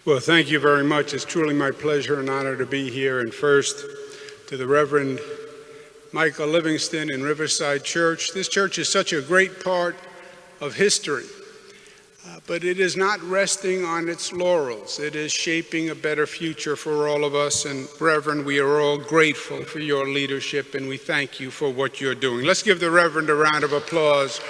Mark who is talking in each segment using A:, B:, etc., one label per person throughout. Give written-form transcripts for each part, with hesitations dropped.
A: Well, thank you very much. It's truly my pleasure and honor to be here. And first, to the Reverend Michael Livingston in Riverside Church. This church is such a great part of history, but it is not resting on its laurels. It is shaping a better future for all of us. And Reverend, we are all grateful for your leadership, and we thank you for what you're doing. Let's give the Reverend a round of applause.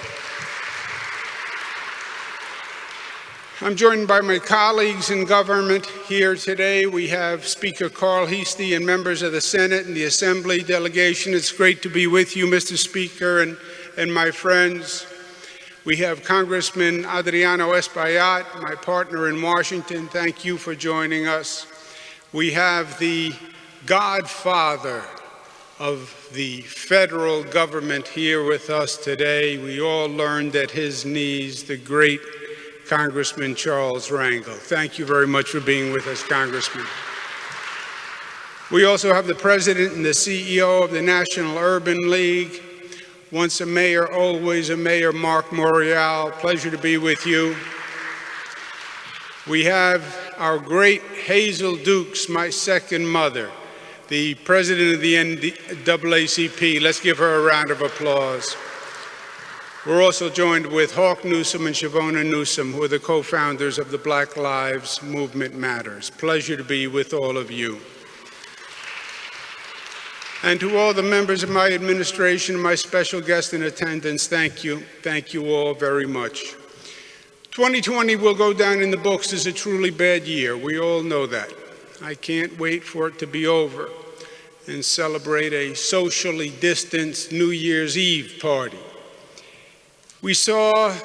A: I'm joined by my colleagues in government here today. We have Speaker Carl Heastie and members of the Senate and the Assembly delegation. It's great to be with you, Mr. Speaker, and my friends. We have Congressman Adriano Espaillat, my partner in Washington. Thank you for joining us. We have the godfather of the federal government here with us today. We all learned at his knees, the great Congressman Charles Rangel. Thank you very much for being with us, Congressman. We also have the President and the CEO of the National Urban League. Once a mayor, always a mayor, Mark Morial. Pleasure to be with you. We have our great Hazel Dukes, my second mother, the President of the NAACP. Let's give her a round of applause. We're also joined with Hawk Newsom and Shavona Newsom, who are the co-founders of the Black Lives Movement Matters. Pleasure to be with all of you. And to all the members of my administration, my special guest in attendance, thank you. Thank you all very much. 2020 will go down in the books as a truly bad year. We all know that. I can't wait for it to be over and celebrate a socially distanced New Year's Eve party. We saw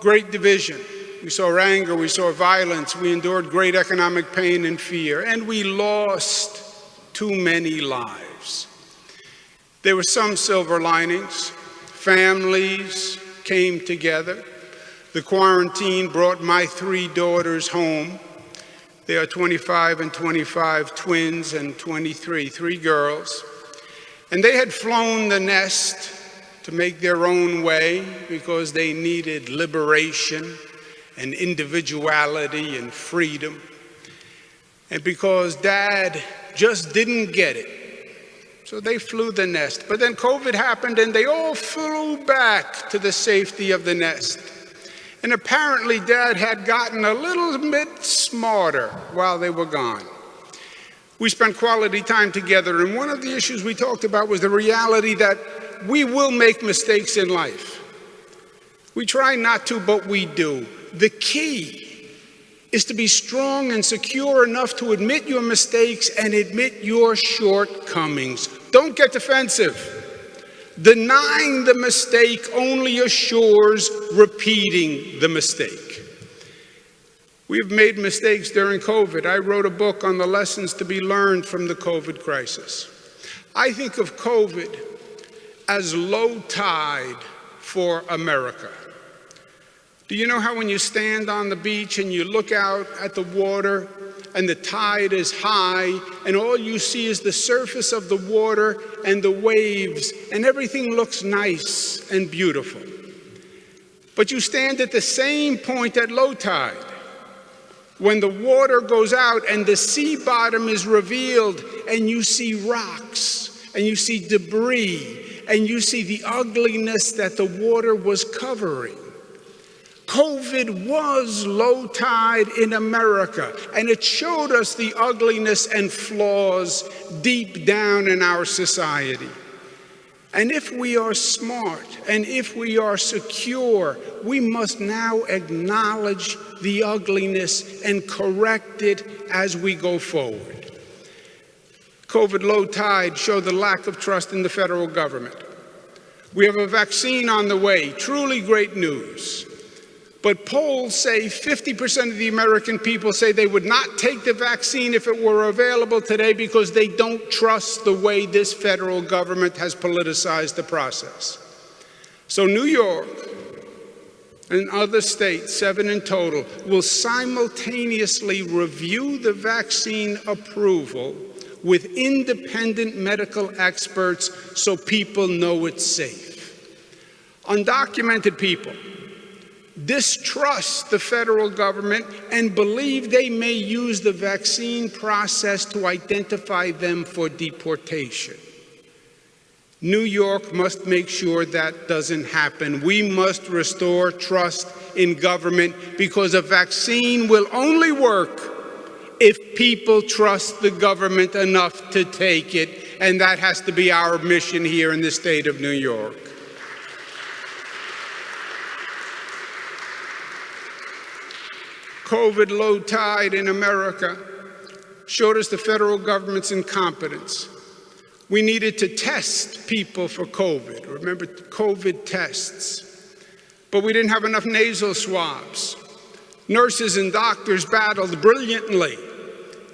A: great division, we saw anger, we saw violence, we endured great economic pain and fear, and we lost too many lives. There were some silver linings. Families came together. The quarantine brought my 3 daughters home. They are 25 and 25, twins, and 23, 3 girls. And they had flown the nest to make their own way because they needed liberation and individuality and freedom, and because Dad just didn't get it. So they flew the nest. But then COVID happened and they all flew back to the safety of the nest. And apparently Dad had gotten a little bit smarter while they were gone. We spent quality time together, and one of the issues we talked about was the reality that we will make mistakes in life. We try not to, but we do. The key is to be strong and secure enough to admit your mistakes and admit your shortcomings. Don't get defensive. Denying the mistake only assures repeating the mistake. We've made mistakes during COVID. I wrote a book on the lessons to be learned from the COVID crisis. I think of COVID as low tide for America. Do you know how when you stand on the beach and you look out at the water and the tide is high and all you see is the surface of the water and the waves and everything looks nice and beautiful? But you stand at the same point at low tide when the water goes out and the sea bottom is revealed and you see rocks and you see debris and you see the ugliness that the water was covering. COVID was low tide in America, and it showed us the ugliness and flaws deep down in our society. And if we are smart and if we are secure, we must now acknowledge the ugliness and correct it as we go forward. COVID low tide showed the lack of trust in the federal government. We have a vaccine on the way, truly great news. But polls say 50% of the American people say they would not take the vaccine if it were available today because they don't trust the way this federal government has politicized the process. So New York and other states, 7 in total, will simultaneously review the vaccine approval with independent medical experts so people know it's safe. Undocumented people, distrust the federal government, and believe they may use the vaccine process to identify them for deportation. New York must make sure that doesn't happen. We must restore trust in government, because a vaccine will only work if people trust the government enough to take it, and that has to be our mission here in the state of New York. COVID low tide in America showed us the federal government's incompetence. We needed to test people for COVID. Remember, COVID tests. But we didn't have enough nasal swabs. Nurses and doctors battled brilliantly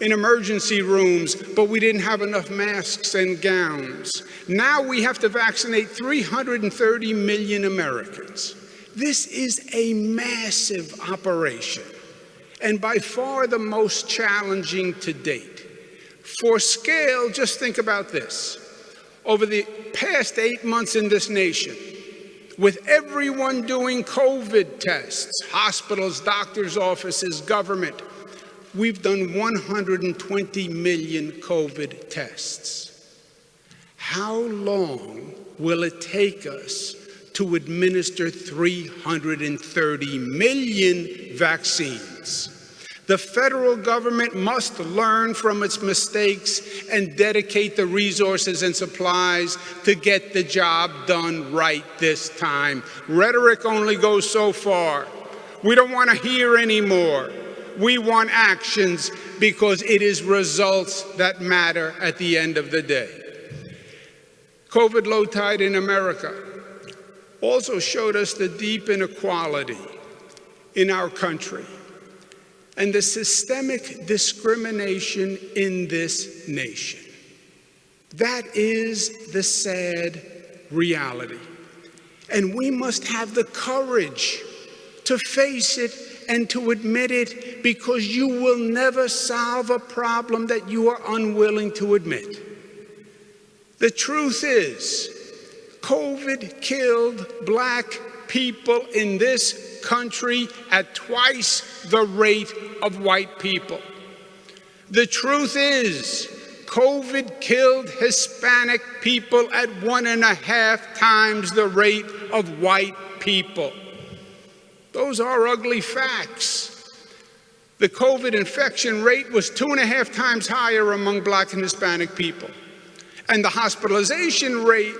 A: in emergency rooms, but we didn't have enough masks and gowns. Now we have to vaccinate 330 million Americans. This is a massive operation, and by far the most challenging to date. For scale, just think about this. Over the past 8 months in this nation, with everyone doing COVID tests, hospitals, doctors' offices, government, we've done 120 million COVID tests. How long will it take us to administer 330 million vaccines? The federal government must learn from its mistakes and dedicate the resources and supplies to get the job done right this time. Rhetoric only goes so far. We don't want to hear anymore. We want actions, because it is results that matter at the end of the day. COVID low tide in America also showed us the deep inequality in our country and the systemic discrimination in this nation. That is the sad reality. And we must have the courage to face it and to admit it, because you will never solve a problem that you are unwilling to admit. The truth is, COVID killed Black people in this country at twice the rate of white people. The truth is, COVID killed Hispanic people at 1.5 times the rate of white people. Those are ugly facts. The COVID infection rate was 2.5 times higher among Black and Hispanic people. And the hospitalization rate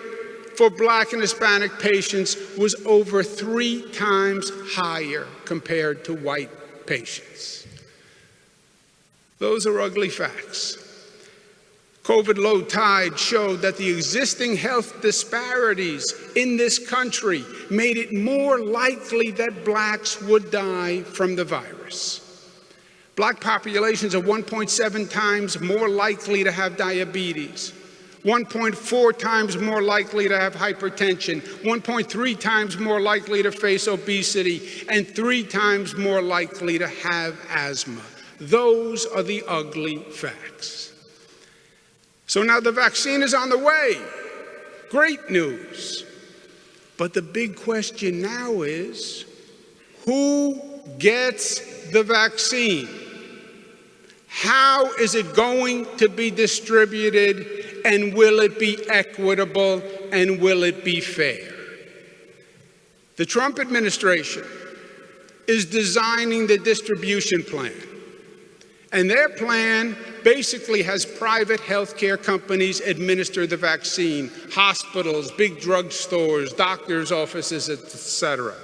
A: for Black and Hispanic patients was over 3 times higher compared to white patients. Those are ugly facts. COVID low tide showed that the existing health disparities in this country made it more likely that Blacks would die from the virus. Black populations are 1.7 times more likely to have diabetes, 1.4 times more likely to have hypertension, 1.3 times more likely to face obesity, and 3 times more likely to have asthma. Those are the ugly facts. So now the vaccine is on the way. Great news. But the big question now is, who gets the vaccine? How is it going to be distributed, and will it be equitable, and will it be fair? The Trump administration is designing the distribution plan. And their plan basically has private healthcare companies administer the vaccine, hospitals, big drugstores, doctors' offices, etc.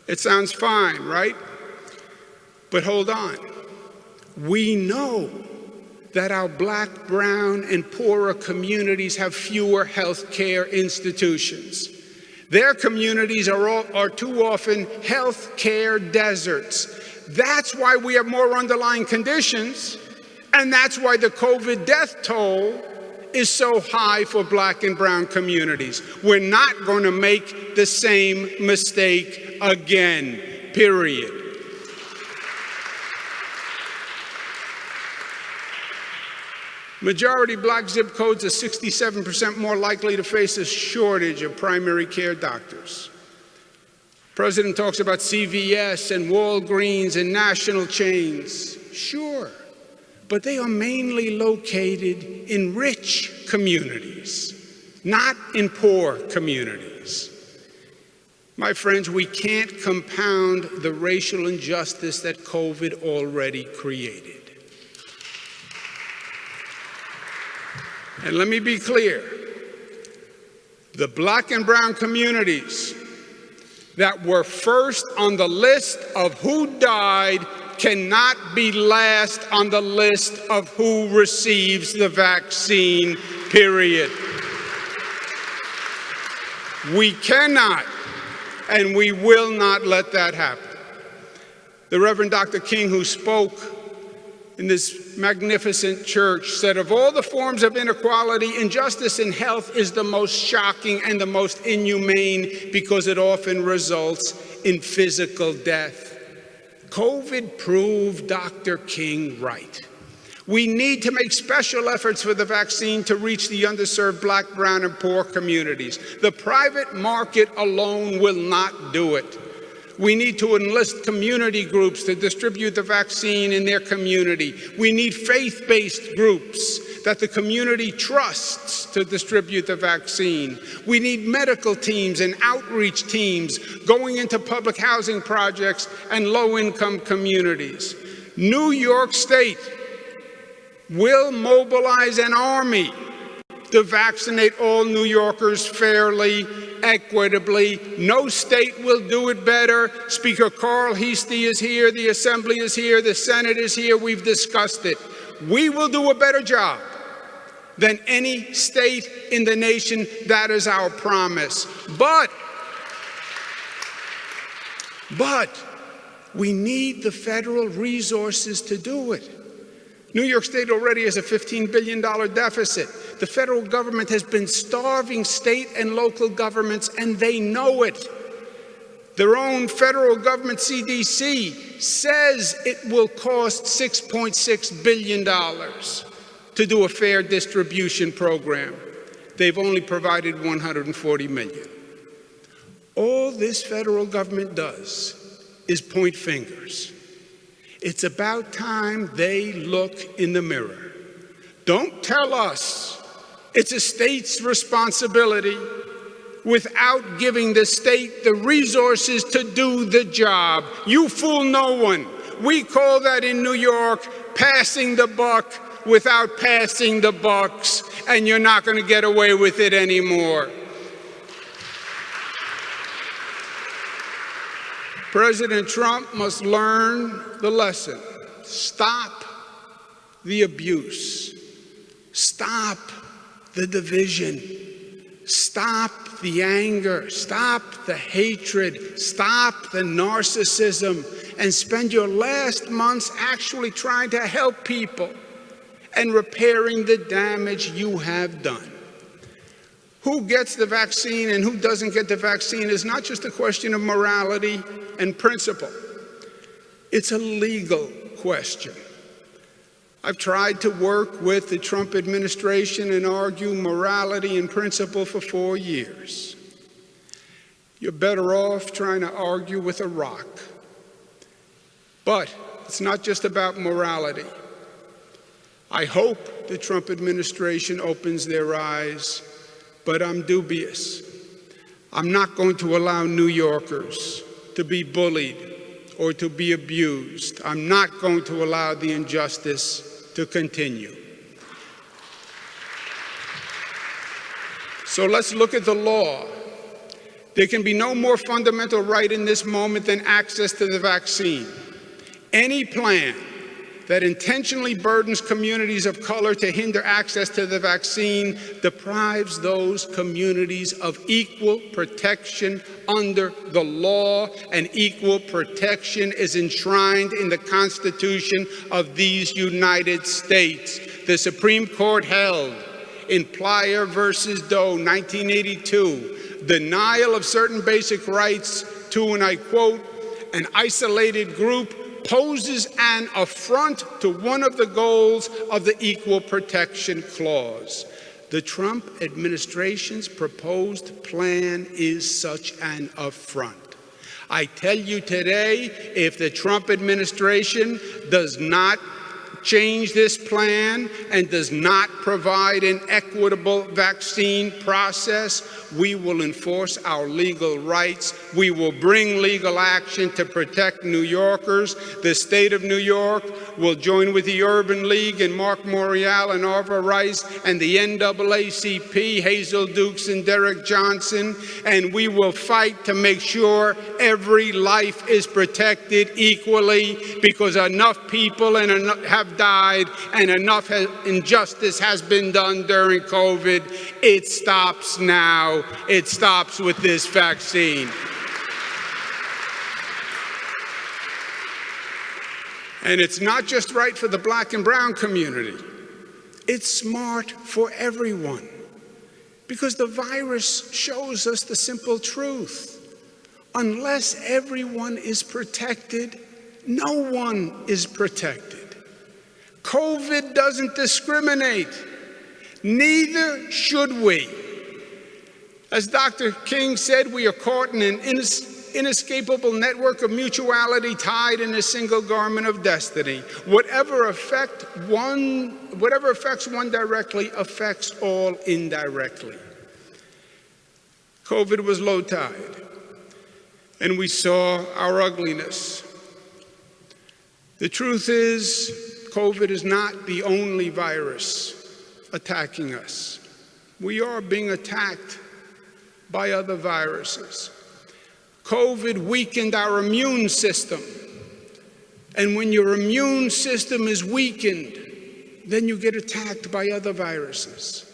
A: It sounds fine, right? But hold on. We know that our Black, brown, and poorer communities have fewer healthcare institutions. Their communities are too often healthcare deserts. That's why we have more underlying conditions, and that's why the COVID death toll is so high for Black and brown communities. We're not going to make the same mistake again, period. Majority Black zip codes are 67% more likely to face a shortage of primary care doctors. President talks about CVS and Walgreens and national chains. Sure, but they are mainly located in rich communities, not in poor communities. My friends, we can't compound the racial injustice that COVID already created. And let me be clear, the Black and brown communities that were first on the list of who died cannot be last on the list of who receives the vaccine, period. We cannot and we will not let that happen. The Reverend Dr. King, who spoke in this magnificent church, said of all the forms of inequality, injustice in health is the most shocking and the most inhumane because it often results in physical death. COVID proved Dr. King right. We need to make special efforts for the vaccine to reach the underserved Black, brown, and poor communities. The private market alone will not do it. We need to enlist community groups to distribute the vaccine in their community. We need faith-based groups that the community trusts to distribute the vaccine. We need medical teams and outreach teams going into public housing projects and low-income communities. New York State will mobilize an army to vaccinate all New Yorkers fairly, equitably. No state will do it better. Speaker Carl Heastie is here, the Assembly is here, the Senate is here, we've discussed it. We will do a better job than any state in the nation. That is our promise. But we need the federal resources to do it. New York State already has a $15 billion deficit. The federal government has been starving state and local governments, and they know it. Their own federal government, CDC, says it will cost $6.6 billion to do a fair distribution program. They've only provided $140 million. All this federal government does is point fingers. It's about time they look in the mirror. Don't tell us it's a state's responsibility without giving the state the resources to do the job. You fool no one. We call that in New York passing the buck without passing the bucks, and you're not going to get away with it anymore. President Trump must learn the lesson. Stop the abuse. Stop the division. Stop the anger. Stop the hatred. Stop the narcissism. And spend your last months actually trying to help people and repairing the damage you have done. Who gets the vaccine and who doesn't get the vaccine is not just a question of morality and principle. It's a legal question. I've tried to work with the Trump administration and argue morality and principle for 4 years. You're better off trying to argue with a rock. But it's not just about morality. I hope the Trump administration opens their eyes, but I'm dubious. I'm not going to allow New Yorkers to be bullied or to be abused. I'm not going to allow the injustice to continue. So let's look at the law. There can be no more fundamental right in this moment than access to the vaccine. Any plan that intentionally burdens communities of color to hinder access to the vaccine deprives those communities of equal protection under the law, and equal protection is enshrined in the Constitution of these United States. The Supreme Court held in Plyer versus Doe, 1982, denial of certain basic rights to, and I quote, an isolated group poses an affront to one of the goals of the Equal Protection Clause. The Trump administration's proposed plan is such an affront. I tell you today, if the Trump administration does not change this plan and does not provide an equitable vaccine process, we will enforce our legal rights. We will bring legal action to protect New Yorkers. The state of New York will join with the Urban League and Mark Morial and Arva Rice and the NAACP, Hazel Dukes and Derek Johnson, and we will fight to make sure every life is protected equally, because enough people have died and enough injustice has been done during COVID. It stops now. It stops with this vaccine. And it's not just right for the black and brown community. It's smart for everyone, because the virus shows us the simple truth. Unless everyone is protected, no one is protected. COVID doesn't discriminate. Neither should we. As Dr. King said, we are caught in an inescapable network of mutuality tied in a single garment of destiny. Whatever affects one directly affects all indirectly. COVID was low tide, and we saw our ugliness. The truth is, COVID is not the only virus attacking us. We are being attacked by other viruses. COVID weakened our immune system. And when your immune system is weakened, then you get attacked by other viruses.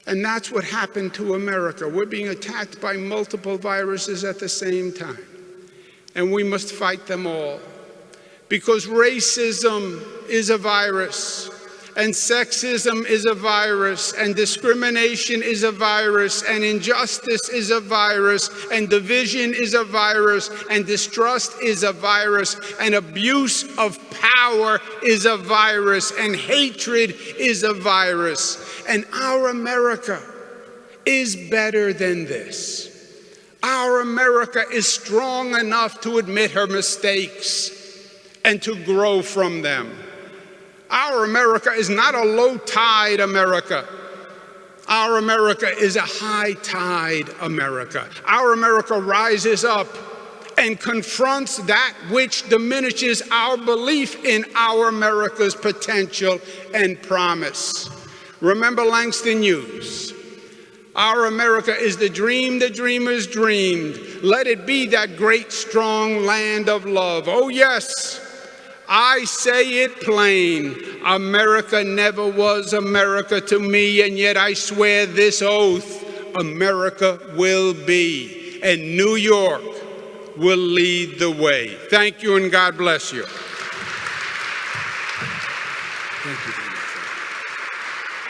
A: And that's what happened to America. We're being attacked by multiple viruses at the same time. And we must fight them all. Because racism is a virus, and sexism is a virus, and discrimination is a virus, and injustice is a virus, and division is a virus, and distrust is a virus, and abuse of power is a virus, and hatred is a virus. And our America is better than this. Our America is strong enough to admit her mistakes and to grow from them. Our America is not a low-tide America. Our America is a high-tide America. Our America rises up and confronts that which diminishes our belief in our America's potential and promise. Remember Langston Hughes. Our America is the dream the dreamers dreamed. Let it be that great, strong land of love. Oh, yes. I say it plain, America never was America to me, and yet I swear this oath, America will be, and New York will lead the way. Thank you, and God bless you.
B: Thank you.